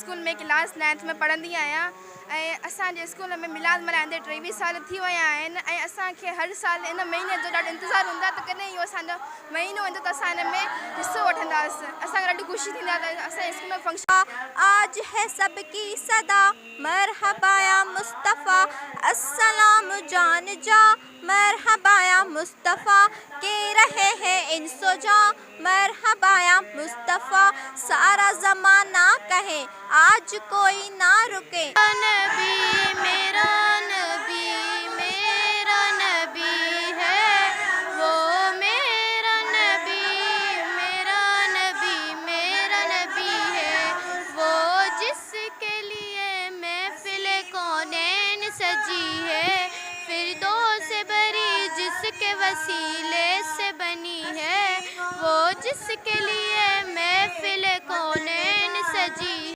School में class 9th में पढ़ंदी आहियां ऐं असांजे स्कूल में मिलाद मल्हाईंदे 23 साल थी विया आहिनि ऐं असांखे हर साल इन महीने जो ॾाढो इंतज़ारु हूंदो आहे त कॾहिं इहो असांजो महीनो ईंदो त असां हिन में हिसो वठंदासीं। असांखे ॾाढी ख़ुशी थींदी आहे त असांजे स्कूल में फंक्शन आज है सबकी सदा मरहबा या मुस्तफ़ा अस्सलाम जान जा मरहबा या मुस्तफ़ा के रहे हैं इन सोजा मरहबा या मुस्तफ़ा सारा ज़माना कहे आज कोई ना रुके। नबी मेरा नबी है वो मेरा नबी है वो जिसके लिए महफिल कौनैन सजी है फिरदौस से भरी जिसके वसीले से बनी है वो जिसके लिए महफिल कौनैन सजी